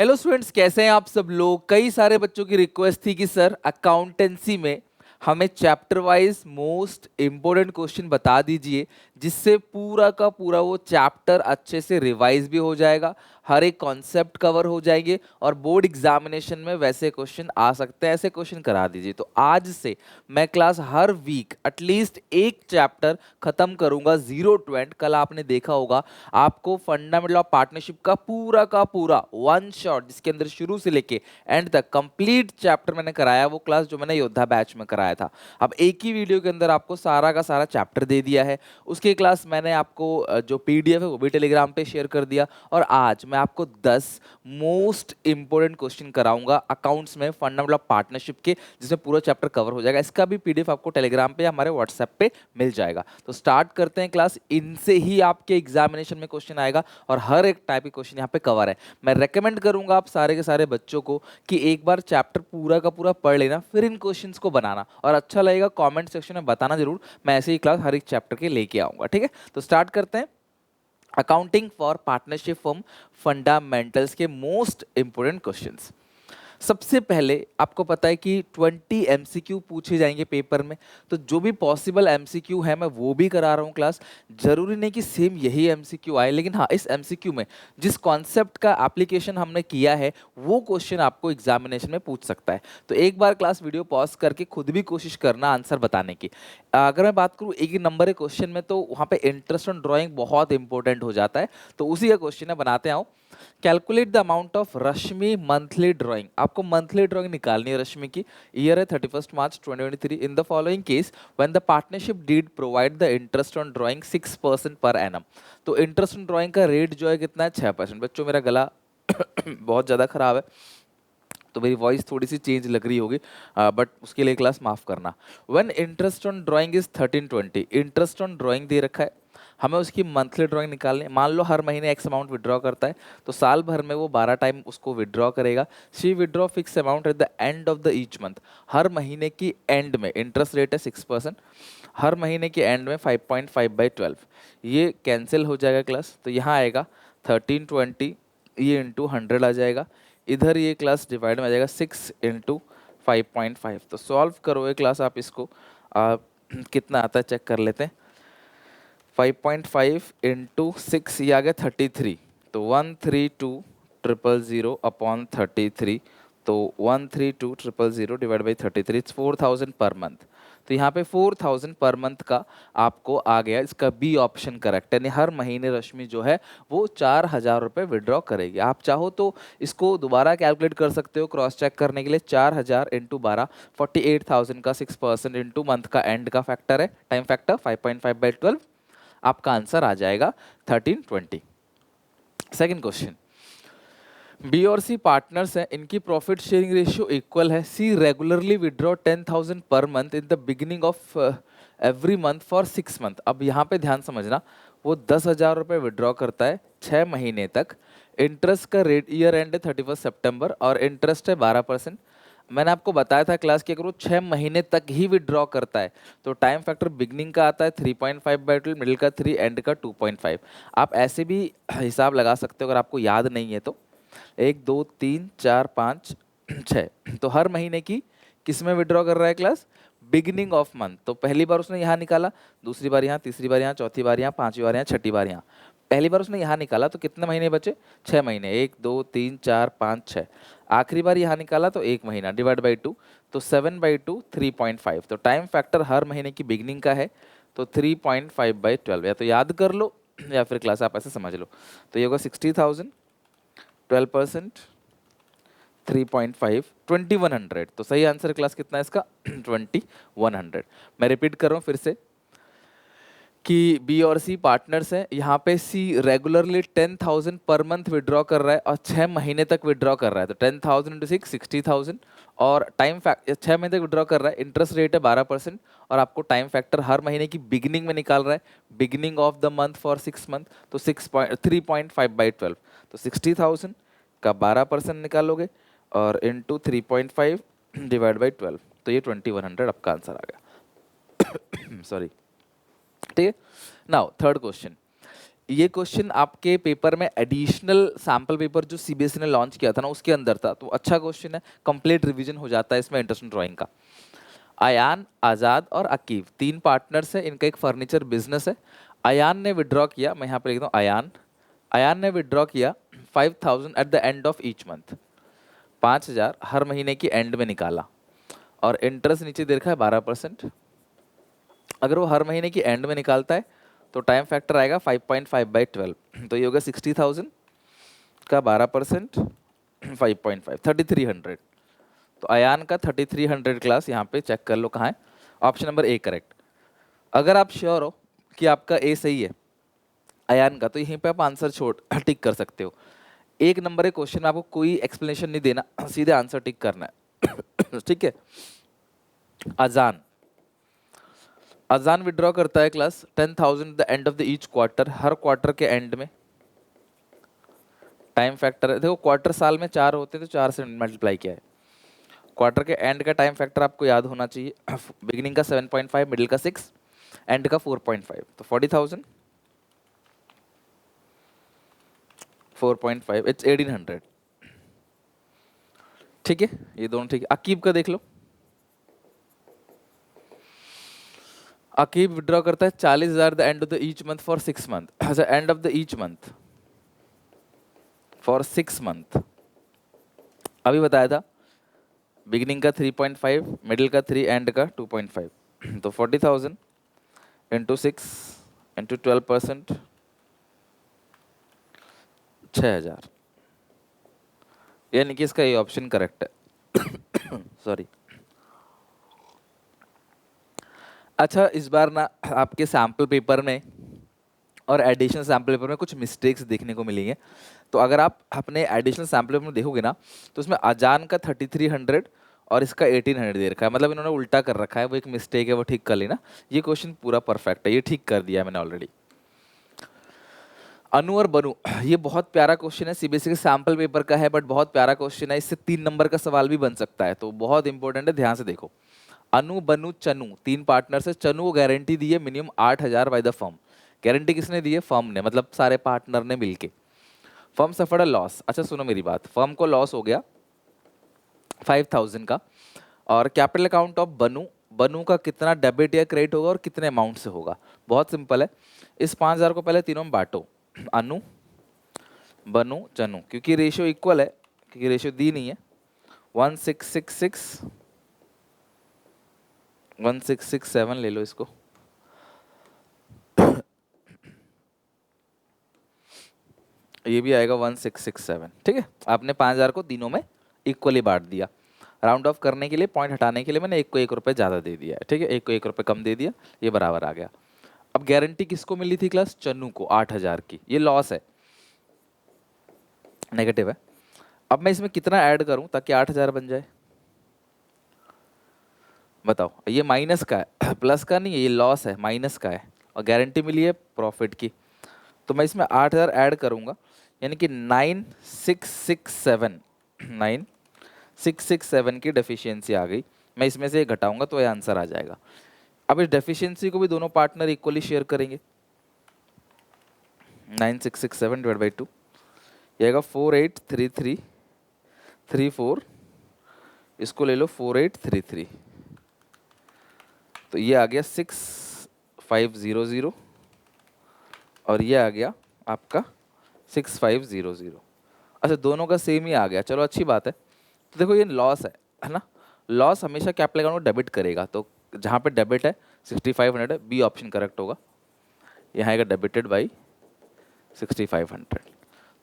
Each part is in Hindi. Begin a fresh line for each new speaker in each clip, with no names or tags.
हेलो स्टूडेंट्स, कैसे हैं आप सब लोग। कई सारे बच्चों की रिक्वेस्ट थी कि सर अकाउंटेंसी में हमें chapter wise most important question बता दीजिए, जिससे पूरा का पूरा वो चैप्टर अच्छे से रिवाइज भी हो जाएगा, हर एक कॉन्सेप्ट कवर हो जाएंगे और बोर्ड एग्जामिनेशन में वैसे क्वेश्चन आ सकते हैं। ऐसे क्वेश्चन करा दीजिए। तो आज से मैं क्लास हर वीक एटलीस्ट एक चैप्टर खत्म करूंगा 0 to end। कल आपने देखा होगा आपको फंडामेंटल ऑफ पार्टनरशिप का पूरा वन शॉट, जिसके अंदर शुरू से लेके एंड तक कंप्लीट चैप्टर मैंने कराया, वो क्लास जो मैंने योद्धा बैच में कराया था। अब एक ही वीडियो के अंदर आपको सारा का सारा चैप्टर दे दिया है। उसकी क्लास मैंने आपको जो पीडीएफ है वो भी टेलीग्राम पे शेयर कर दिया। और आज मैं आपको 10 मोस्ट इंपोर्टेंट क्वेश्चन कराऊंगा अकाउंट्स में फंडामेंटल ऑफ पार्टनरशिप के, जिसमें पूरा चैप्टर कवर हो जाएगा। इसका भी पीडीएफ आपको टेलीग्राम पे या हमारे व्हाट्सएप पे मिल जाएगा। तो स्टार्ट करते हैं क्लास। इनसे ही आपके एग्जामिनेशन में क्वेश्चन आएगा और हर एक टाइप के क्वेश्चन यहाँ पे कवर है। मैं रेकमेंड करूंगा आप सारे के सारे बच्चों को कि एक बार चैप्टर पूरा का पूरा पढ़ लेना, फिर इन क्वेश्चंस को बनाना, और अच्छा लगेगा कमेंट सेक्शन में बताना जरूर। मैं ऐसे ही क्लास हर एक चैप्टर के लेके आऊंगा। ठीक है, तो स्टार्ट करते हैं। Accounting for partnership firm fundamentals के मोस्ट इंपोर्टेंट क्वेश्चंस। सबसे पहले आपको पता है कि 20 एमसीक्यू पूछे जाएंगे पेपर में। तो जो भी पॉसिबल एमसीक्यू है मैं वो भी करा रहा हूँ क्लास। जरूरी नहीं कि सेम यही एमसीक्यू आए, लेकिन हाँ, इस एमसीक्यू में जिस कॉन्सेप्ट का एप्लीकेशन हमने किया है वो क्वेश्चन आपको एग्जामिनेशन में पूछ सकता है। तो एक बार क्लास वीडियो पॉज करके खुद भी कोशिश करना आंसर बताने की। अगर मैं बात करूँ एक ही नंबर के क्वेश्चन में, तो वहाँ पे इंटरेस्ट ऑन ड्राइंग बहुत इंपॉर्टेंट हो जाता है। तो उसी का क्वेश्चन है, बनाते आओ। Calculate the amount of Rashmi monthly drawing. आपको मंथली ड्राइंग निकालनी है रश्मि की। ईयर है 31 March 2023। In the following case when the partnership deed provide the interest on drawing 6% per annum. तो इंटरेस्ट ऑन ड्राइंग का रेट जो है कितना है, 6%। बच्चों मेरा गला बहुत ज़्यादा खराब है तो मेरी वॉइस थोड़ी सी चेंज लग रही होगी, बट उसके लिए क्लास माफ करना। When interest on drawing is 1320, interest on drawing दे रखा है, हमें उसकी मंथली ड्राइंग निकालनी है। मान लो हर महीने एक्स अमाउंट विड्रॉ करता है, तो साल भर में वो 12 टाइम उसको विड्रॉ करेगा। She withdraw fix amount at the end of the each month. हर महीने की एंड में इंटरेस्ट रेट है 6%, हर महीने के एंड में 5.5/12। ये कैंसिल हो जाएगा क्लास, तो यहाँ आएगा 1320, ये इंटू 100 आ जाएगा। इधर ये क्लास डिवाइड में आ जाएगा 6 इंटू 5.5। तो सॉल्व करोगे क्लास आप इसको, कितना आता है चेक कर लेते हैं। 5.5 इंटू 6, ये आ गया 33। तो 132,000 अपॉन 33, तो 132,000 divide by 33, it's 4,000 per month. तो यहाँ पे 4,000 पर मंथ का आपको आ गया। इसका बी ऑप्शन करेक्ट है, यानी हर महीने रश्मि जो है वो 4,000 रुपये विड्रॉ करेगी। आप चाहो तो इसको दोबारा कैलकुलेट कर सकते हो क्रॉस चेक करने के लिए। 4,000 इंटू 12, 48,000 का 6% इंटू मंथ का एंड का फैक्टर है, टाइम फैक्टर 5.5/12। आपका आंसर आ जाएगा 1320। सेकंड क्वेश्चन, बी और सी पार्टनर्स हैं, इनकी प्रॉफिट शेयरिंग रेशियो इक्वल है। सी regularly withdraw 10,000 per month in the beginning of every month for 6 month. अब यहाँ पे ध्यान समझना, वो 10,000 रुपये विड्रॉ करता है 6 महीने तक। इंटरेस्ट का रेट ईयर एंड है 31 सितंबर और इंटरेस्ट है 12%। मैंने आपको बताया था क्लास की, अगर वो 6 महीने तक ही विड्रॉ करता है तो टाइम फैक्टर बिगनिंग का आता है 3.5/12, मिडिल का 3, एंड का 2.5। आप ऐसे भी हिसाब लगा सकते हो अगर आपको याद नहीं है तो। 1 2 3 4 5 6, तो हर महीने की किस में विड्रॉ कर रहा है क्लास, बिगिनिंग ऑफ मंथ। तो पहली बार उसने यहाँ निकाला, दूसरी बार यहाँ, तीसरी बार यहाँ, चौथी बार यहाँ, पांचवी बार यहाँ, छठी बार यहाँ। पहली बार उसने यहाँ निकाला तो कितने महीने बचे, 6 महीने। 1 2 3 4 5 6। आखिरी बार यहाँ निकाला तो 1 महीना, डिवाइड बाई 2, तो 7/2 3.5। तो टाइम फैक्टर हर महीने की बिगिनिंग का है, तो 3.5/12। या तो याद कर लो या फिर क्लास आप ऐसे समझ लो। तो ये होगा 60,000, 12%, 3.5, 2100। तो सही आंसर क्लास कितना है इसका 2100। मैं रिपीट कर रहा हूँ फिर से कि बी और सी पार्टनर्स हैं। यहाँ पे सी रेगुलरली 10,000 पर मंथ विड्रॉ कर रहा है और 6 महीने तक विड्रॉ कर रहा है। तो 10,000 इंटू 6, 60,000। और टाइम फैक्टर 6 महीने तक विड्रॉ कर रहा है, इंटरेस्ट रेट है 12%, और आपको टाइम फैक्टर हर महीने की बिगिनिंग में निकाल रहा है, beginning of the month for 6 month. तो 3.5/12। तो 60,000 का 12% निकालोगे और इंटू 3.5 डिवाइड बाई 12, तो ये 2100 आपका आंसर आ गया। सॉरी, ठीक है। नाउ थर्ड क्वेश्चन, ये क्वेश्चन आपके पेपर में एडिशनल सैम्पल पेपर जो सीबीएसई ने लॉन्च किया था ना उसके अंदर था, तो अच्छा क्वेश्चन है, कंप्लीट रिवीजन हो जाता है इसमें इंटरेस्टिंग ड्राइंग का। अयान, आजाद और अकीब 3 पार्टनर्स है, इनका एक फर्नीचर बिजनेस है। अयान ने विड्रॉ किया, मैं यहाँ पे लिखता हूँ अयान, अयान ने विड्रॉ किया 5000 eight the end of each month, 5000 हर महीने की एंड में निकाला, और इंटरेस्ट नीचे दे रखा है 12%। अगर वो हर महीने की एंड में निकालता है तो टाइम फैक्टर आएगा 5.5/12, तो ये होगा 60,000 का 12%, 5.5, 3300। तो अयान का 3300 क्लास यहाँ पे चेक कर लो कहाँ है, ऑप्शन नंबर ए करेक्ट। अगर आप श्योर हो कि आपका ए सही है अयान का, तो यहीं पे आप आंसर छोड़ टिक कर सकते हो। 1 नंबर के क्वेश्चन में आपको कोई एक्सप्लेनेशन नहीं देना, सीधे आंसर टिक करना है। ठीक है। अजान, अजान विड्रॉ करता है class 10,000 the end of the each quarter, her quarter के एंड में। टाइम फैक्टर देखो, क्वार्टर साल में 4 होते हैं तो 4 से मल्टीप्लाई किया है। क्वार्टर के एंड का टाइम फैक्टर आपको याद होना चाहिए, बिगिनिंग का 7.5, मिडिल का 6, एंड का 4.5, तो 40,000 4.5 इट्स 1800। ठीक है, ये दोनों ठीक है। अकीब का देख लो, अकीब विड्रॉ करता है 40,000 the end of the each month for 6 month, अच्छा end of the each month for 6 month. अभी बताया था बिगिनिंग का 3.5, मिडिल का 3, एंड का 2.5, तो 40,000 इंटू 6 इंटू 12%, 6,000, यानी कि इसका ये ऑप्शन करेक्ट है। सॉरी। अच्छा, इस बार ना आपके सैम्पल पेपर में और एडिशनल सैम्पल पेपर में कुछ मिस्टेक्स देखने को मिलेंगे। तो अगर आप अपने एडिशनल सैम्पल पेपर में देखोगे ना, तो उसमें अजान का 3300 और इसका 1800 दे रखा है, मतलब इन्होंने उल्टा कर रखा है, वो एक मिस्टेक है, वो ठीक कर लेना। ये क्वेश्चन पूरा परफेक्ट है, ये ठीक कर दिया मैंने ऑलरेडी। अनु और बनु, ये बहुत प्यारा क्वेश्चन है, सीबीएसई के सैम्पल पेपर का है, बट बहुत प्यारा क्वेश्चन है, इससे 3 नंबर का सवाल भी बन सकता है, तो बहुत इंपॉर्टेंट है, ध्यान से देखो। अनु, बनु, चनु 3 पार्टनर से, चनु को गारंटी दी है minimum 8,000 by the firm. Guarantee किसने दी है? फर्म ने, मतलब सारे पार्टनर ने मिलके। फर्म सफर्ड अ लॉस, अच्छा सुनो मेरी बात, फर्म को लॉस हो गया 5,000 का, और कैपिटल अकाउंट ऑफ बनु, बनु का कितना डेबिट या क्रेडिट होगा और कितने अमाउंट से होगा? बहुत सिंपल है, इस 5,000 को पहले तीनों में बांटो, अनु, बनु, चनु, क्योंकि रेशियो इक्वल है, क्योंकि रेशियो दी नहीं है। 1666 1667 ले लो इसको, ये भी आएगा 1667। ठीक है, आपने 5,000 को तीनों में इक्वली बांट दिया। राउंड ऑफ करने के लिए, पॉइंट हटाने के लिए मैंने एक को 1 रुपये ज़्यादा दे दिया है। ठीक है, एक को 1 रुपये कम दे दिया, ये बराबर आ गया। अब गारंटी किसको मिली थी क्लास? चन्नू को 8,000 की, ये लॉस है, नेगेटिव है। अब मैं इसमें कितना ऐड करूं ताकि 8,000 बन जाए? बताओ, ये माइनस का है, प्लस का नहीं है, ये लॉस है, माइनस का है, और गारंटी मिली है प्रॉफिट की, तो मैं इसमें 8,000 ऐड करूंगा, यानी कि 9667 की डेफिशिएंसी आ गई। मैं इसमें से घटाऊंगा तो ये आंसर आ जाएगा। अब इस डेफिशिएंसी को भी दोनों पार्टनर इक्वली शेयर करेंगे, 9667 डिवाइड बाई 2, ये आएगा 483334, इसको ले लो 4833, तो ये आ गया 6500, और ये आ गया आपका 6500। अच्छा, दोनों का सेम ही आ गया, चलो अच्छी बात है। तो देखो ये लॉस है ना, लॉस हमेशा कैपिटल अकाउंट में डेबिट करेगा, तो जहाँ पे डेबिट है 6500 है, बी ऑप्शन करेक्ट होगा, यहाँ आएगा डेबिटेड बाई 6500।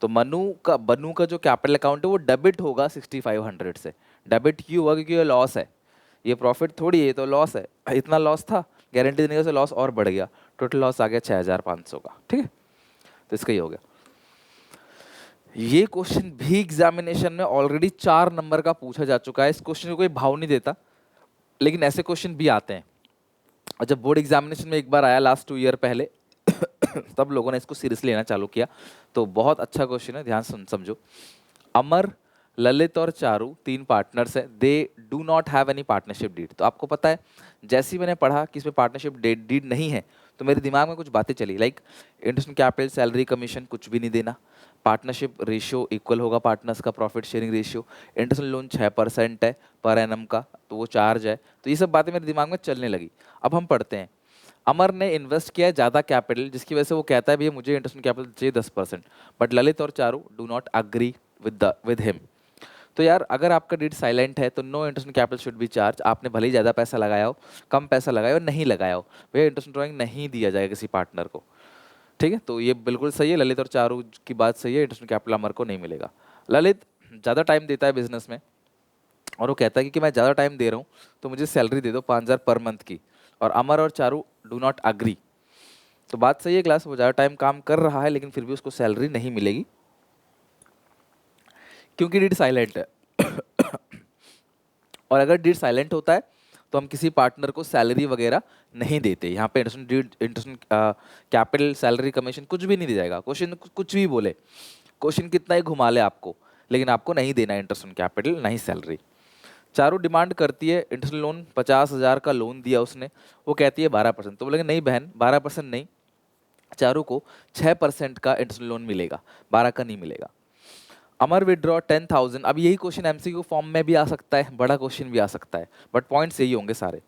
तो बनु का जो कैपिटल अकाउंट है वो डेबिट होगा 6500 से। डेबिट क्यों हुआ? क्योंकि ये लॉस है, ये प्रॉफिट थोड़ी है, तो लॉस है, इतना लॉस था, गारंटी देने से लॉस और बढ़ गया, टोटल लॉस आ गया 6,500 का। ठीक है, तो इसका ही हो गया। ये क्वेश्चन भी एग्जामिनेशन में ऑलरेडी 4 नंबर का पूछा जा चुका है, इस क्वेश्चन को कोई भाव नहीं देता, लेकिन ऐसे क्वेश्चन भी आते हैं। और जब बोर्ड एग्जामिनेशन में एक बार आया लास्ट 2 ईयर पहले तब लोगों ने इसको सीरियसली लेना चालू किया, तो बहुत अच्छा क्वेश्चन है, ध्यान समझो। अमर, ललित और चारू 3 पार्टनर्स हैं, they do not have any partnership deed. तो आपको पता है, जैसे ही मैंने पढ़ा कि इसमें पार्टनरशिप डीड नहीं है, तो मेरे दिमाग में कुछ बातें चली, like interest on capital, salary, commission कुछ भी नहीं देना, पार्टनरशिप रेशियो इक्वल होगा पार्टनर्स का, profit sharing ratio, interest loan 6% है पर एनम का, तो वो चार्ज है। तो ये सब बातें मेरे दिमाग में चलने लगी। अब हम पढ़ते हैं। अमर ने इन्वेस्ट किया है ज़्यादा कैपिटल, जिसकी वजह से वो कहता है भैया मुझे इंटरेस्ट कैपिटल चाहिए 10%, बट ललित और Charu do not agree with him. तो यार अगर आपका डीड साइलेंट है तो no interest capital should be charge. आपने भले ही ज़्यादा पैसा लगाया हो, कम पैसा लगाया हो, नहीं लगाया हो, भैया इंटरेस्ट ड्राइंग नहीं दिया जाएगा किसी पार्टनर को। ठीक है, तो ये बिल्कुल सही है, ललित और चारू की बात सही है, इंटरेस्ट कैपिटल अमर को नहीं मिलेगा। ललित ज़्यादा टाइम देता है बिजनेस में और वो कहता है कि मैं ज़्यादा टाइम दे रहा हूँ तो मुझे सैलरी दे दो 5,000 पर मंथ की, और अमर और चारू डू नॉट अग्री। तो बात सही है क्लास, वो ज़्यादा टाइम काम कर रहा है लेकिन फिर भी उसको सैलरी नहीं मिलेगी क्योंकि डीड साइलेंट है। और अगर डीड साइलेंट होता है तो हम किसी पार्टनर को सैलरी वगैरह नहीं देते। यहाँ पे इंटरेस्ट कैपिटल, सैलरी, कमीशन कुछ भी नहीं दिया जाएगा। क्वेश्चन कुछ भी बोले, क्वेश्चन कितना ही घुमा ले आपको, लेकिन आपको नहीं देना इंटरेस्ट ऑन कैपिटल, नहीं सैलरी। चारू डिमांड करती है इंटरेस्ट लोन, 50,000 का लोन दिया उसने, वो कहती है 12%। तो बोलेंगे नहीं बहन 12% नहीं, चारू को 6% का इंटरेस्ट लोन मिलेगा, 12 का नहीं मिलेगा। अमर विड्रॉ 10,000। अब यही क्वेश्चन एमसीक्यू फॉर्म में भी आ सकता है, बड़ा क्वेश्चन भी आ सकता है, बट पॉइंट्स यही होंगे सारे।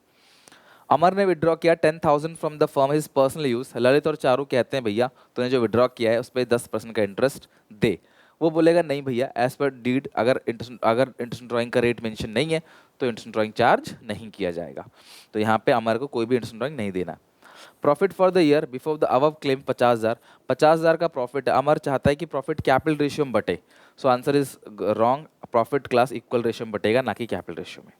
अमर ने विड्रॉ किया 10,000 from the firm his personal use. Lalit और चारू कहते हैं भैया तूने जो विड्रॉ किया है उस पर 10% का इंटरेस्ट दे। वो बोलेगा नहीं भैया एज पर डीड, अगर इंटरेस्ट ड्राइंग का रेट मेंशन नहीं है तो इंटरेस्ट ड्राइंग चार्ज नहीं किया जाएगा। तो यहाँ पे अमर को कोई भी इंटरेस्ट ड्राइंग नहीं देना। Profit for the year before the above claim 50,000। 50,000 का प्रॉफिट है, अमर चाहता है कि प्रॉफिट कैपिटल रेशियो में बटे। So answer is wrong, profit class equal ratio में बटेगा, ना कि कैपिटल रेशियो में।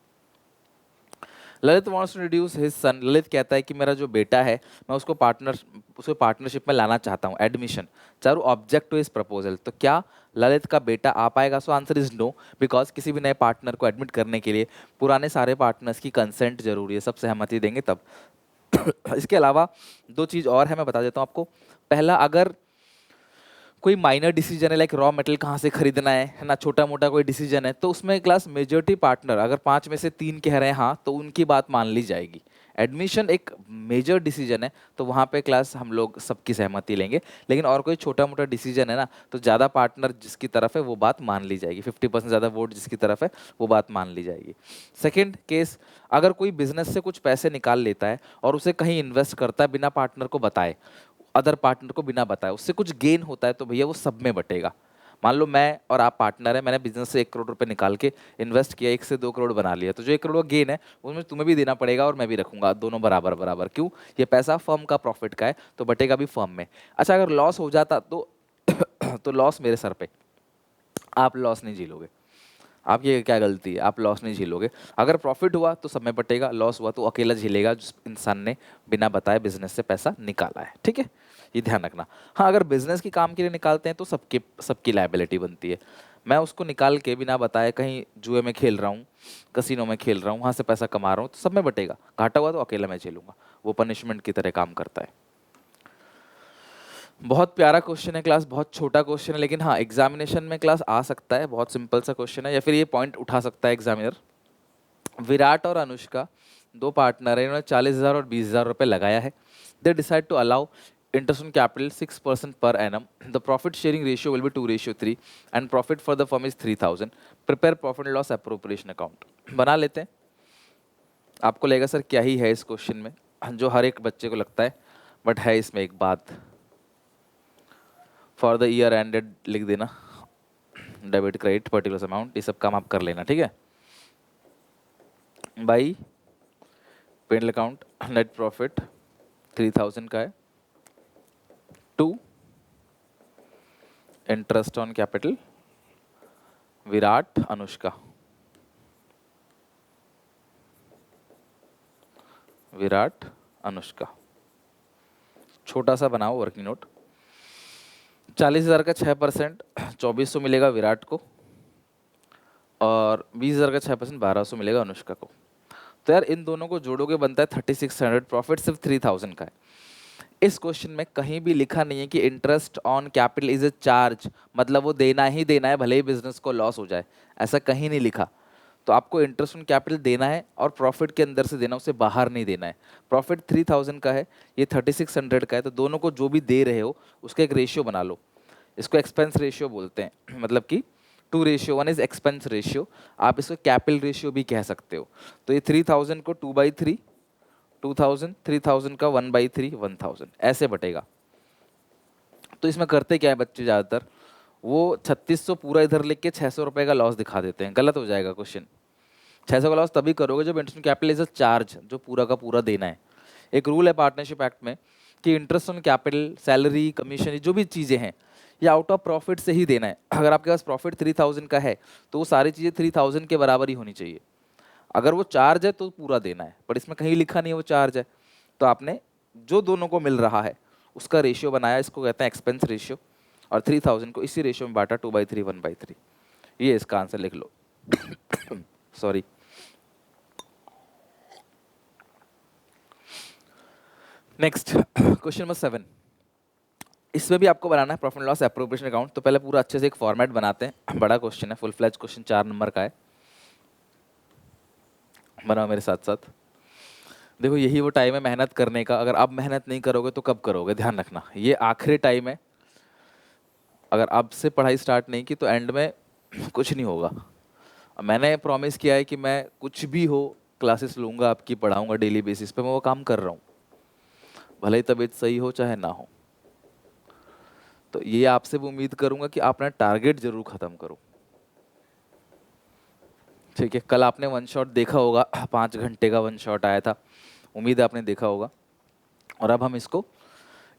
Lalit wants to reduce his son. Lalit कहता है कि मेरा जो बेटा है मैं उसको पार्टनरशिप में लाना चाहता हूँ, एडमिशन। चारू ऑब्जेक्ट टू इस प्रपोजल। तो क्या ललित का बेटा आ पाएगा? So answer is no, because किसी भी नए पार्टनर को एडमिट करने के लिए पुराने सारे पार्टनर्स की कंसेंट जरूरी है, सब सहमति देंगे तब। इसके अलावा दो चीज़ और है, मैं बता देता हूँ आपको। पहला, अगर कोई माइनर डिसीजन है, लाइक रॉ मेटेरियल कहाँ से खरीदना है ना, छोटा मोटा कोई डिसीजन है, तो उसमें क्लास मेजोरिटी पार्टनर अगर 5 में से 3 कह रहे हैं हाँ, तो उनकी बात मान ली जाएगी। एडमिशन एक मेजर डिसीजन है तो वहाँ पे क्लास हम लोग सबकी सहमति लेंगे, लेकिन और कोई छोटा मोटा डिसीजन है ना, तो ज़्यादा पार्टनर जिसकी तरफ है वो बात मान ली जाएगी, 50% ज़्यादा वोट जिसकी तरफ है वो बात मान ली जाएगी। सेकेंड केस, अगर कोई बिजनेस से कुछ पैसे निकाल लेता है और उसे कहीं इन्वेस्ट करता है बिना पार्टनर को बताए, अदर पार्टनर को बिना बताए, उससे कुछ गेन होता है, तो भैया वो सब में बटेगा। मान लो मैं और आप पार्टनर है, मैंने बिजनेस से 1 करोड़ रुपए निकाल के इन्वेस्ट किया, 1 से 2 करोड़ बना लिया, तो जो 1 करोड़ का गेन है उसमें तुम्हें भी देना पड़ेगा और मैं भी रखूंगा, दोनों बराबर बराबर। क्यों? ये पैसा फर्म का प्रॉफिट का है तो बटेगा भी फर्म में। अच्छा, अगर लॉस हो जाता तो तो लॉस मेरे सर पे, आप लॉस नहीं झेलोगे। आपकी ये क्या गलती है, आप लॉस नहीं झेलोगे। अगर प्रॉफिट हुआ तो सब में बटेगा, लॉस हुआ तो अकेला झेलेगा जिस इंसान ने बिना बताए बिजनेस से पैसा निकाला है। ठीक है, ये ध्यान रखना। हाँ, अगर बिजनेस की काम के लिए निकालते हैं तो सबकी लायबिलिटी बनती है। मैं उसको निकाल के बिना बताए कहीं जुए में खेल रहा हूँ, कसिनो में खेल रहा हूँ, वहाँ से पैसा कमा रहा हूँ, तो सब में बटेगा। घाटा हुआ तो अकेला मैं झेलूंगा, वो पनिशमेंट की तरह काम करता है। बहुत प्यारा क्वेश्चन है क्लास, बहुत छोटा क्वेश्चन है, लेकिन हाँ एग्जामिनेशन में क्लास आ सकता है। बहुत सिंपल सा क्वेश्चन है, या फिर ये पॉइंट उठा सकता है एग्जामिनर। विराट और अनुष्का दो पार्टनर है, इन्होंने 40,000 और 20,000 रुपये लगाया है। They decide to allow interest on capital 6% per annum. The profit sharing ratio will be 2:3 and profit for the firm is 3,000। Prepare profit loss appropriation account. बना लेते हैं। आपको लगेगा सर क्या ही है इस क्वेश्चन में, जो हर एक बच्चे को लगता है, बट है इसमें एक बात। फॉर द ईयर एंडेड लिख देना, डेबिट क्रेडिट पर्टिकुलर अमाउंट, ये सब काम आप कर लेना। ठीक है, by P and L account net profit 3,000 का है, to interest on capital Virat Anushka. Virat Anushka छोटा सा बनाओ वर्किंग नोट। 40,000 का 6% 2,400 मिलेगा विराट को, और 20,000 का 6% 1,200 मिलेगा अनुष्का को। तो यार इन दोनों को जोड़ोगे बनता है 3,600। प्रॉफिट सिर्फ 3,000 का है। इस क्वेश्चन में कहीं भी लिखा नहीं है कि interest on capital is a charge, मतलब वो देना ही देना है भले ही बिजनेस को लॉस हो जाए, ऐसा कहीं नहीं लिखा। तो आपको इंटरेस्ट ऑन कैपिटल देना है और प्रॉफिट के अंदर से देना, उसे बाहर नहीं देना है। प्रॉफिट 3000 का है, ये 3600 का है, तो दोनों को जो भी दे रहे हो उसका एक रेशियो बना लो। इसको एक्सपेंस रेशियो बोलते हैं, मतलब कि 2:1 इज एक्सपेंस रेशियो। आप इसको कैपिटल रेशियो भी कह सकते हो। तो ये 3000 को 2/3, 2000, 3000 का 1/3, 1000 ऐसे बटेगा। तो इसमें करते क्या है बच्चे ज़्यादातर, वो 3600 पूरा इधर लिख के 600 रुपये का लॉस दिखा देते हैं। गलत हो जाएगा क्वेश्चन। 600 का लॉस तभी करोगे जब interest capital is a charge, जो पूरा का पूरा देना है। एक रूल है पार्टनरशिप एक्ट में कि interest on capital, salary, commission, जो भी चीज़ें हैं ये आउट ऑफ प्रॉफिट से ही देना है। अगर आपके पास प्रॉफिट 3000 का है तो वो सारी चीज़ें 3000 के बराबर ही होनी चाहिए। अगर वो चार्ज है तो पूरा देना है, पर इसमें कहीं लिखा नहीं है वो चार्ज है। तो आपने जो दोनों को मिल रहा है उसका रेशियो बनाया, इसको कहते हैं एक्सपेंस रेशियो, और 3000 को इसी रेशियो में बांटा, 2/3, 1/3। ये इसका आंसर लिख लो। सॉरी। Next question number 7। इसमें भी आपको बनाना है प्रॉफिट लॉस एप्रोप्रिएशन अकाउंट। तो पहले पूरा अच्छे से एक फॉर्मेट बनाते हैं। बड़ा क्वेश्चन है, फुल फ्लैज क्वेश्चन, 4 नंबर का है। बनाओ मेरे साथ साथ। देखो यही वो टाइम है मेहनत करने का। अगर अब मेहनत नहीं करोगे तो कब करोगे, ध्यान रखना। ये आखिरी टाइम है। अगर अब से पढ़ाई स्टार्ट नहीं की तो एंड में कुछ नहीं होगा। मैंने प्रॉमिस किया है कि मैं कुछ भी हो क्लासेस लूँगा, आपकी पढ़ाऊँगा डेली बेसिस पे। मैं वो काम कर रहा हूँ, भले ही तबीयत सही हो चाहे ना हो। तो ये आपसे भी उम्मीद करूँगा कि आप अपना टारगेट जरूर ख़त्म करो, ठीक है। कल आपने वन शॉट देखा होगा, 5 घंटे का वन शॉट आया था, उम्मीद है आपने देखा होगा। और अब हम इसको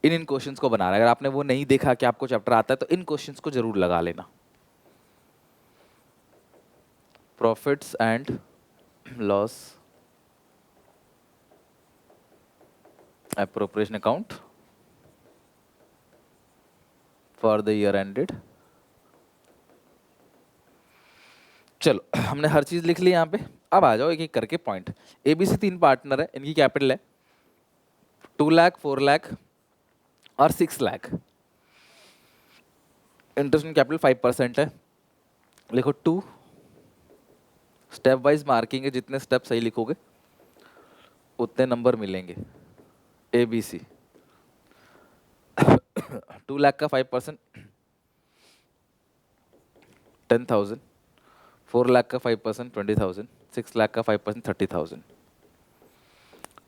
इन क्वेश्चंस को बना रहे हैं। अगर आपने वो नहीं देखा कि आपको चैप्टर आता है तो इन क्वेश्चंस को जरूर लगा लेना। Profits and loss appropriation account for the year ended. चलो हमने हर चीज लिख ली यहाँ पे। अब आ जाओ एक एक करके पॉइंट। एबीसी 3 पार्टनर है, इनकी कैपिटल है 2 लाख, 4 लाख और 6 लाख। इंटरेस्ट ऑन कैपिटल 5% है। लिखो 2, स्टेप वाइज मार्किंग है, जितने स्टेप सही लिखोगे उतने नंबर मिलेंगे। ए बी सी 2 लाख का 5% 10,000, 4 लाख का 5% 20,000, 6 लाख का 5% 30,000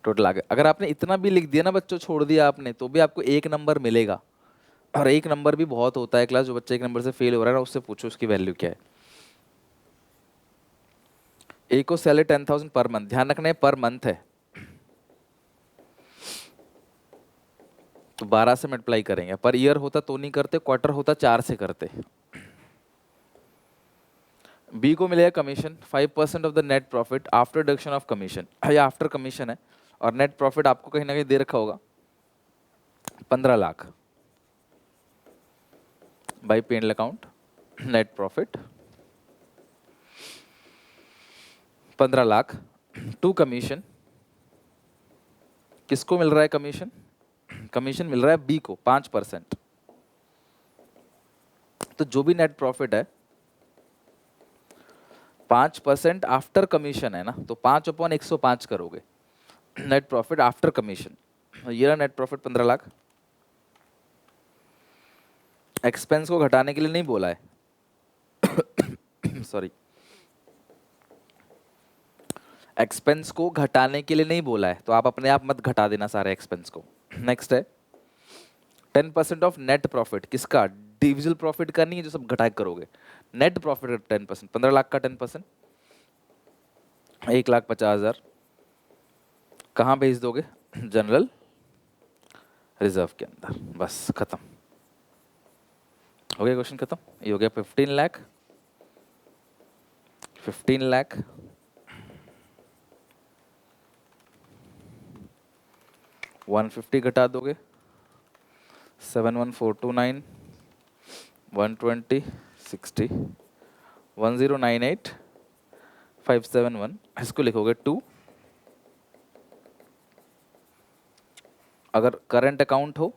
टोटल आ गया। अगर आपने इतना भी लिख दिया ना बच्चों, छोड़ दिया आपने, तो भी आपको 1 नंबर मिलेगा। और 1 नंबर भी बहुत होता है क्लास। जो बच्चा 1 नंबर से फेल हो रहा है ना, उससे पूछो उसकी वैल्यू क्या है। ए को सैलरी 10,000 पर मंथ, ध्यान रखना है पर मंथ है, तो 12 से मल्टीप्लाई करेंगे। पर ईयर होता तो नहीं करते, क्वार्टर होता 4 से करते। बी को मिलेगा commission 5% of the net profit after deduction of commission. या आफ्टर कमीशन है, और नेट प्रॉफिट आपको कहीं ना कहीं दे रखा होगा 15 lakh by P&L account. Net profit 15 lakh to commission. किसको मिल रहा है कमीशन? कमीशन मिल रहा है बी को 5%। तो जो भी नेट प्रॉफिट है 5% आफ्टर कमीशन है ना, तो 5/105 करोगे नेट प्रॉफिट आफ्टर कमीशन। ये रहा नेट प्रॉफिट 15 लाख। एक्सपेंस को घटाने के लिए नहीं बोला है, सॉरी, एक्सपेंस को घटाने के लिए नहीं बोला है, तो आप अपने आप मत घटा देना सारे एक्सपेंस को। नेक्स्ट है 10% ऑफ नेट प्रॉफिट। किसका? डिविजिबल प्रॉफिट का नहीं है जो सब घटा के करोगे। नेट प्रॉफिट का 10%, 15 लाख का 10%, 1,50,000 कहाँ भेज दोगे? जनरल रिजर्व के अंदर। बस खत्म हो गया, क्वेश्चन खत्म। ये हो गया 15 लाख, 15 लाख, 150 घटा दोगे 71429, 120, 60, 1098, 571। इसको लिखोगे 2। अगर करंट अकाउंट हो,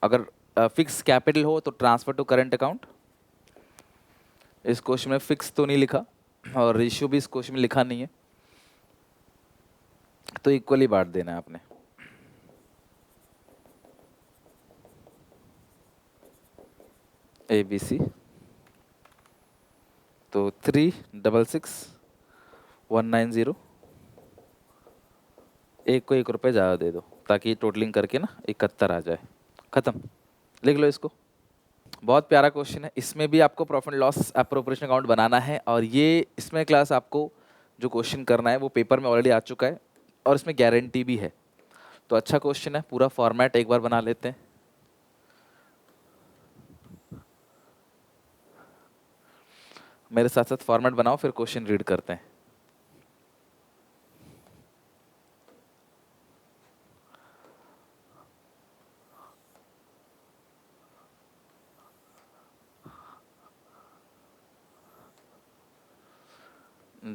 अगर फिक्स कैपिटल हो तो ट्रांसफर टू करंट अकाउंट। इस क्वेश्चन में फिक्स तो नहीं लिखा, और रेशियो भी इस क्वेश्चन में लिखा नहीं है, तो इक्वली बांट देना है आपने। ABC, तो 366,190, एक को 1 रुपये ज़्यादा दे दो ताकि टोटलिंग करके ना 71 आ जाए। खत्म, लिख लो इसको। बहुत प्यारा क्वेश्चन है, इसमें भी आपको प्रॉफिट लॉस एप्रोप्रिएशन अकाउंट बनाना है, और ये इसमें क्लास आपको जो क्वेश्चन करना है वो पेपर में ऑलरेडी आ चुका है और इसमें गारंटी भी है। तो अच्छा क्वेश्चन है, पूरा फॉर्मेट एक बार बना लेते हैं। मेरे साथ साथ फॉर्मेट बनाओ, फिर क्वेश्चन रीड करते हैं।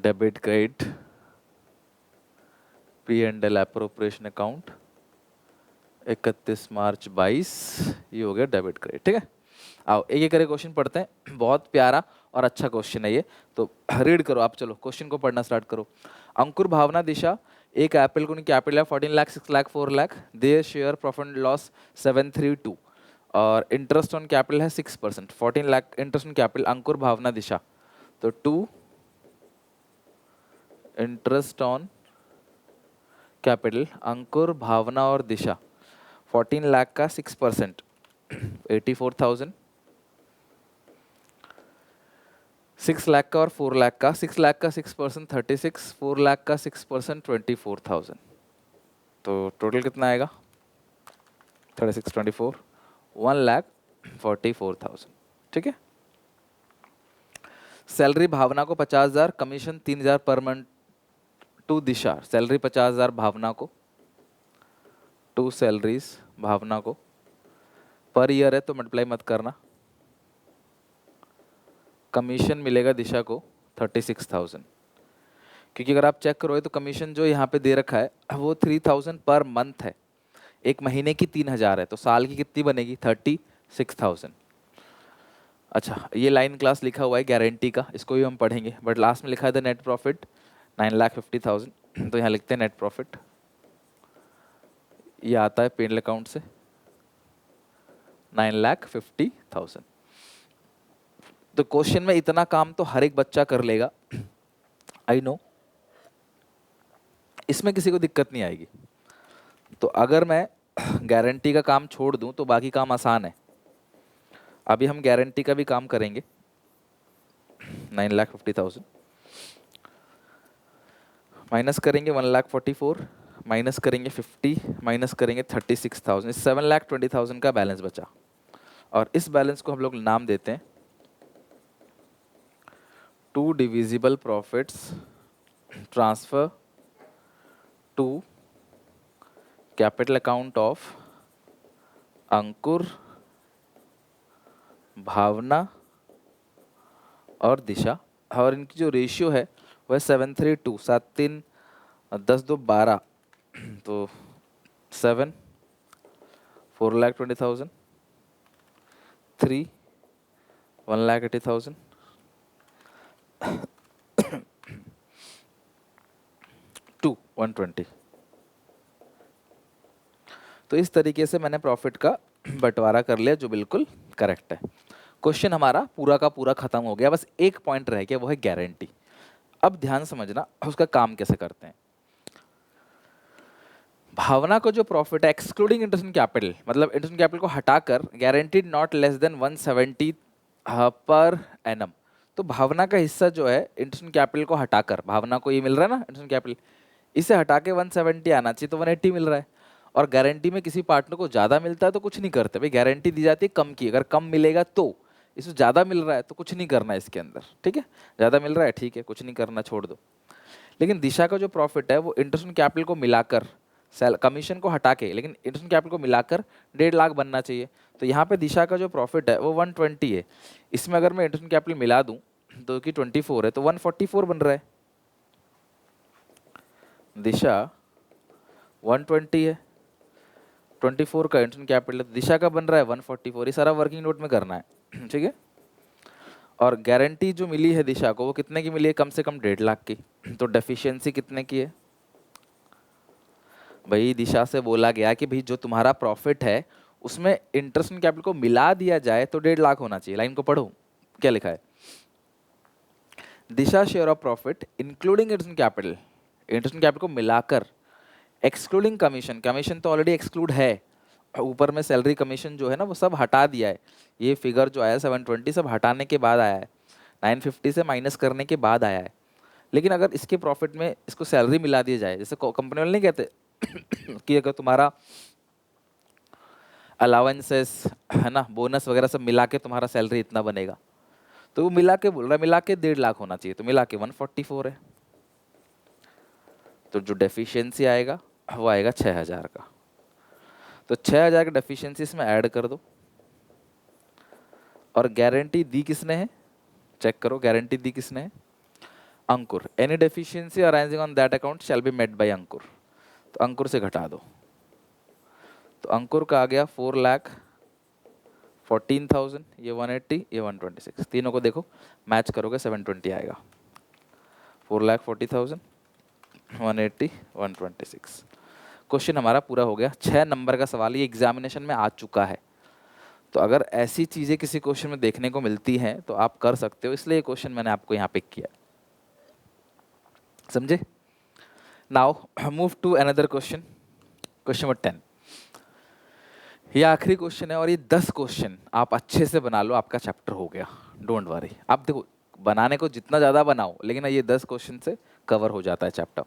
Debit credit P&L appropriation account 31 मार्च 22, ये हो गया डेबिट क्रेडिट। ठीक है, आओ एक एक करके क्वेश्चन पढ़ते हैं। बहुत प्यारा और अच्छा क्वेश्चन है ये, तो रीड करो आप। चलो क्वेश्चन को पढ़ना स्टार्ट करो। अंकुर, भावना, दिशा एक एप्पल को कैपिटल है 14 lakh, 6 lakh, 4 lakh, their share profit loss 732 और इंटरेस्ट ऑन कैपिटल है 6%। 14 लाख इंटरेस्ट ऑन कैपिटल, अंकुर, भावना, दिशा, तो 2 इंटरेस्ट ऑन कैपिटल, अंकुर, भावना और दिशा, 14 लाख का 6% 84,000, 6 लाख का और 4 लाख का, 6 लाख का 6% 36, 4 लाख का 6% 24,000, तो टोटल कितना आएगा 36 24 1,44,000। ठीक है, सैलरी भावना को 50,000, commission 3,000 per month to Disha. Salary 50,000 Bhavna को, 2 सैलरीज भावना को, पर ईयर है तो मल्टीप्लाई मत करना। कमीशन मिलेगा दिशा को 36,000, क्योंकि अगर आप चेक करोगे तो कमीशन जो यहाँ पे दे रखा है वो 3,000 पर मंथ है, एक महीने की 3,000 है, तो साल की कितनी बनेगी 36,000। अच्छा, ये लाइन क्लास लिखा हुआ है गारंटी का, इसको भी हम पढ़ेंगे, बट लास्ट में लिखा है द नेट प्रॉफिट 9,50,000, तो यहाँ लिखते हैं नेट प्रॉफिट, ये आता है P&L अकाउंट से 9,50,000। तो क्वेश्चन में इतना काम तो हर एक बच्चा कर लेगा, आई नो, इसमें किसी को दिक्कत नहीं आएगी। तो अगर मैं गारंटी का काम छोड़ दूं तो बाकी काम आसान है। अभी हम गारंटी का भी काम करेंगे। 9,50,000 माइनस करेंगे 1,44,000, माइनस करेंगे 50, माइनस करेंगे 36,000, 7,20,000 का बैलेंस बचा, और इस बैलेंस को हम लोग नाम देते हैं 2 divisible profits transfer to capital account of Ankur, Bhavna और दिशा, और इनकी जो रेशियो है वह 732, 7 3 10 2 12, तो 7 4,20,000, 3 1,80,000, 2 120। तो इस तरीके से मैंने प्रॉफिट का बंटवारा कर लिया, जो बिल्कुल करेक्ट है। क्वेश्चन हमारा पूरा का पूरा खत्म हो गया, बस एक पॉइंट रह गया, वो है गारंटी। अब ध्यान समझना उसका काम कैसे करते हैं। भावना को जो प्रॉफिट है एक्सक्लूडिंग इंटरेस्ट इन कैपिटल, मतलब इंटरेस्ट इन कैपिटल को हटाकर, गारंटीड नॉट लेस देन 170 पर एनम, तो भावना का हिस्सा जो है इंटरेस्ट इन कैपिटल को हटाकर, भावना को ये मिल रहा है ना इंटरेस्ट इन कैपिटल, इसे हटा के 170 आना चाहिए, तो 180 मिल रहा है। और गारंटी में किसी पार्टनर को ज़्यादा मिलता है तो कुछ नहीं करते भाई, गारंटी दी जाती है कम की, अगर कम मिलेगा तो, इसमें ज़्यादा मिल रहा है तो कुछ नहीं करना है इसके अंदर। ठीक है, ज़्यादा मिल रहा है ठीक है, कुछ नहीं करना, छोड़ दो। लेकिन दिशा का जो प्रॉफिट है वो इंटरेस्ट ऑन कैपिटल को मिलाकर, सेल कमीशन को हटा के, लेकिन इंटरेस्ट ऑन कैपिटल को मिलाकर 1.5 लाख बनना चाहिए। तो यहाँ पे दिशा का जो प्रॉफिट है वो 120 है, इसमें अगर मैं इंटरेस्ट ऑन कैपिटल मिला दूं तो कि 24 है, तो 144 बन रहा है। दिशा 120 है, 24 का इंटरेस्ट ऑन कैपिटल, दिशा का बन रहा है 144, ये सारा वर्किंग नोट में करना है। ठीक है, और गारंटी जो मिली है दिशा को वो कितने की मिली है? कम से कम 1.5 लाख की। तो डेफिशिएंसी कितने की है? भाई दिशा से बोला गया कि भाई जो तुम्हारा प्रॉफिट है उसमें इंटरेस्ट एंड कैपिटल को मिला दिया जाए तो 1.5 लाख होना चाहिए। लाइन को पढ़ो क्या लिखा है। Disha share of profit including interest and capital, interest and capital को मिलाकर, एक्सक्लूडिंग कमीशन, कमीशन तो ऑलरेडी एक्सक्लूड है, ऊपर में सैलरी कमीशन जो है ना वो सब हटा दिया है। ये फिगर जो आया 720 सब हटाने के बाद आया है, 950 से माइनस करने के बाद आया है। लेकिन अगर इसके प्रॉफिट में इसको सैलरी मिला दी जाए, जैसे कंपनी वाले नहीं कहते कि अगर तुम्हारा अलाउंसेस है ना, बोनस वगैरह सब मिला के तुम्हारा सैलरी इतना बनेगा, तो वो मिला के बोल रहा है मिला के 1.5 लाख होना चाहिए, तो मिला के 144 है। तो जो डेफिशिएंसी आएगा वो आएगा 6000 का। तो 6000 का डेफिशिएंसी इसमें ऐड कर दो। और गारंटी दी किसने है? चेक करो गारंटी दी किसने है? Ankur. Any deficiency arising on that account shall be met by Ankur. तो अंकुर से घटा दो। तो अंकुर का आ गया 4,14,000, ये 180, ये 126। तीनों को देखो मैच करोगे 720 आएगा। 4,40,000, 180, 126। क्वेश्चन हमारा पूरा हो गया। 6 नंबर का सवाल ये एग्जामिनेशन में आ चुका है। तो अगर ऐसी चीज़ें किसी क्वेश्चन में देखने को मिलती हैं तो आप कर सकते हो, इसलिए क्वेश्चन मैंने आपको यहाँ पिक किया। समझे? Now move to another question, question number 10। ये आखिरी क्वेश्चन है और ये 10 क्वेश्चन आप अच्छे से बना लो, आपका चैप्टर हो गया। Don't worry. आप देखो बनाने को जितना ज़्यादा बनाओ, लेकिन ये 10 क्वेश्चन से कवर हो जाता है चैप्टर।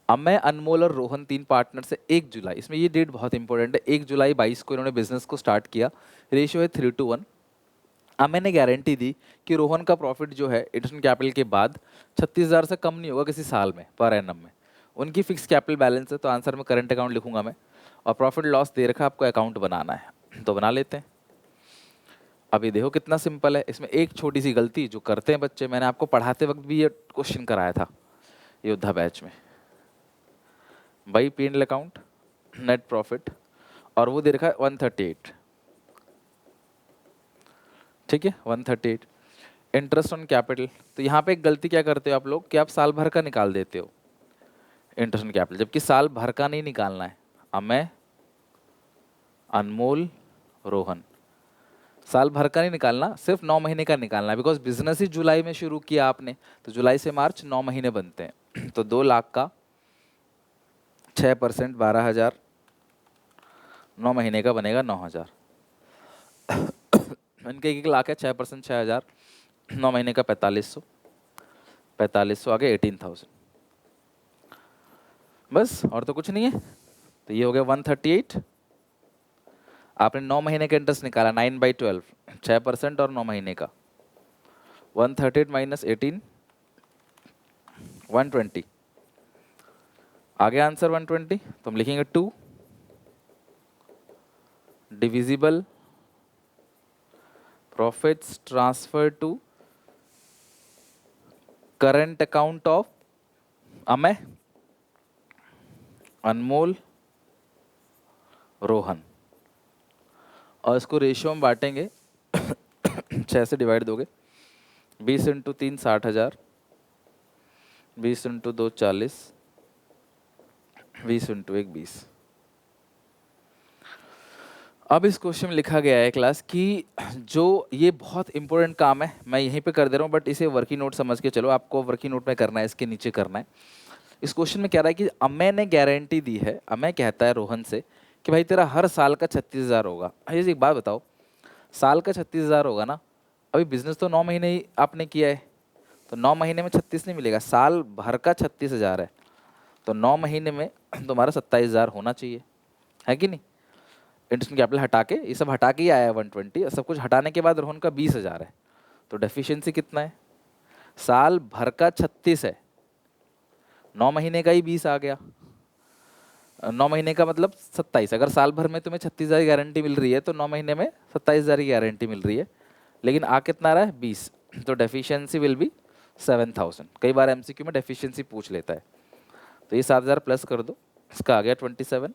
अमय, अनमोल और रोहन 3 पार्टनर से 1 जुलाई, इसमें ये डेट बहुत इंपॉर्टेंट है, 1 जुलाई 22 को इन्होंने बिजनेस को स्टार्ट किया। रेशियो है 3:1। अमय ने गारंटी दी कि रोहन का प्रॉफिट जो है इंटरेस्ट कैपिटल के बाद 36,000 से कम नहीं होगा किसी साल में पर एनम में। उनकी फिक्स कैपिटल बैलेंस है, तो आंसर में करंट अकाउंट लिखूंगा मैं। और प्रॉफिट लॉस दे रखा, आपको अकाउंट बनाना है तो बना लेते हैं। अभी देखो कितना सिंपल है। इसमें एक छोटी सी गलती जो करते हैं बच्चे, मैंने आपको पढ़ाते वक्त भी ये क्वेश्चन कराया था योद्धा बैच में। भाई P&L अकाउंट, नेट प्रॉफिट, और वो दे रखा है 138, ठीक है 138। इंटरेस्ट ऑन कैपिटल, तो यहाँ पे एक गलती क्या करते हो आप लोग कि आप साल भर का निकाल देते हो इंटरेस्ट ऑन कैपिटल, जबकि साल भर का नहीं निकालना है। अमय, अनमोल, रोहन, साल भर का नहीं निकालना, सिर्फ 9 महीने का निकालना है। बिकॉज बिजनेस ही जुलाई में शुरू किया आपने, तो जुलाई से मार्च 9 महीने बनते हैं। तो 2 लाख का 6% 12,000, 9 महीने का बनेगा 9,000। इनके 1 लाख है, 6% 6,000, 9 महीने का 4500, 4500 आगे 18,000, बस और तो कुछ नहीं है। तो ये हो गया 138। आपने 9 महीने का इंटरेस्ट निकाला 9/12, 6% और 9 महीने का 138 माइनस 18, 120। आगे आंसर 120, तो हम लिखेंगे 2 divisible profits transfer to current account of Amay, Anmol, Rohan. और इसको रेशियो में बांटेंगे 6 से डिवाइड दोगे, 20 इंटू 3 60,000, 20 इंटू 2 40, 20 इंटू 1 20। अब इस क्वेश्चन में लिखा गया है क्लास कि जो ये बहुत इंपॉर्टेंट काम है, मैं यहीं पे कर दे रहा हूँ, बट इसे वर्किंग नोट समझ के चलो, आपको वर्किंग नोट में करना है, इसके नीचे करना है। इस क्वेश्चन में कह रहा है कि अमय ने गारंटी दी है, अमय कहता है रोहन से कि भाई तेरा हर साल का 36,000 होगा। ये एक बात बताओ, साल का 36,000 होगा ना, अभी बिजनेस तो 9 महीने ही आपने किया है, तो 9 महीने में 36 नहीं मिलेगा, साल भर का 36,000 है, तो 9 महीने में तुम्हारा 27,000 होना चाहिए, है कि नहीं? इंटरेस्ट कैपिटल हटा के, ये सब हटा के ही आया है 120, और सब कुछ हटाने के बाद रोहन का 20,000 है। तो डेफिशिएंसी कितना है? साल भर का 36 है, 9 महीने का ही 20 आ गया, 9 महीने का मतलब 27। अगर साल भर में तुम्हें 36,000 की गारंटी मिल रही है तो 9 महीने में 27,000 की गारंटी मिल रही है, लेकिन आ कितना रहा है? 20। तो डेफिशिएंसी विल बी 7,000। कई बार एमसीक्यू में डेफिशिएंसी पूछ लेता है। तो ये 7,000 प्लस कर दो, इसका आ गया 27,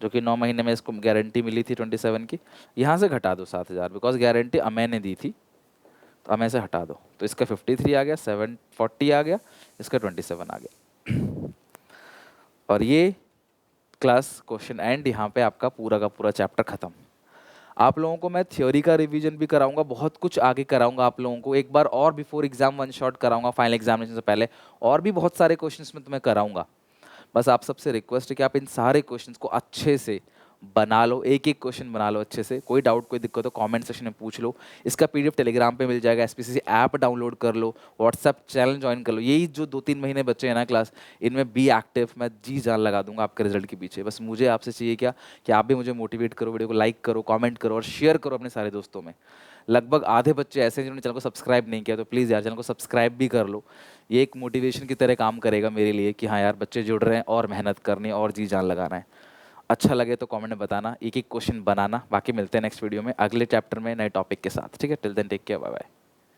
जो कि 9 महीने में इसको गारंटी मिली थी 27 की। यहाँ से घटा दो 7,000, बिकॉज गारंटी अमय ने दी थी, तो हमें इसे हटा दो, तो इसका 53 आ गया, 740 आ गया, इसका 27 आ गया। और ये क्लास क्वेश्चन एंड, यहाँ पे आपका पूरा का पूरा चैप्टर खत्म। आप लोगों को मैं थ्योरी का रिवीजन भी कराऊंगा, बहुत कुछ आगे कराऊंगा आप लोगों को, एक बार और बिफोर एग्जाम वन शॉट कराऊंगा फाइनल एग्जामिनेशन से पहले, और भी बहुत सारे क्वेश्चंस में तुम्हें कराऊंगा। बस आप सबसे रिक्वेस्ट है कि आप इन सारे क्वेश्चंस को अच्छे से बना लो, एक एक क्वेश्चन बना लो अच्छे से। कोई डाउट कोई दिक्कत हो कमेंट सेक्शन में पूछ लो। इसका पीडीएफ टेलीग्राम पे मिल जाएगा, एसपीसीसी ऐप डाउनलोड कर लो, व्हाट्सएप चैनल ज्वाइन कर लो। यही जो 2-3 महीने बच्चे हैं ना क्लास, इनमें बी एक्टिव, मैं जी जान लगा दूंगा आपके रिजल्ट के पीछे। बस मुझे आपसे चाहिए क्या कि आप भी मुझे मोटिवेट करो, वीडियो को लाइक करो, कॉमेंट करो और शेयर करो अपने सारे दोस्तों में। लगभग आधे बच्चे ऐसे हैं जिन्होंने चैनल को सब्सक्राइब नहीं किया, तो प्लीज़ यार चैनल को सब्सक्राइब भी कर लो। ये एक मोटिवेशन की तरह काम करेगा मेरे लिए कि हाँ यार बच्चे जुड़ रहे हैं और मेहनत करनी है और जी जान लगाना है। अच्छा लगे तो कमेंट में बताना, एक एक क्वेश्चन बनाना। बाकी मिलते हैं नेक्स्ट वीडियो में अगले चैप्टर में नए टॉपिक के साथ। ठीक है, till then take care, bye bye.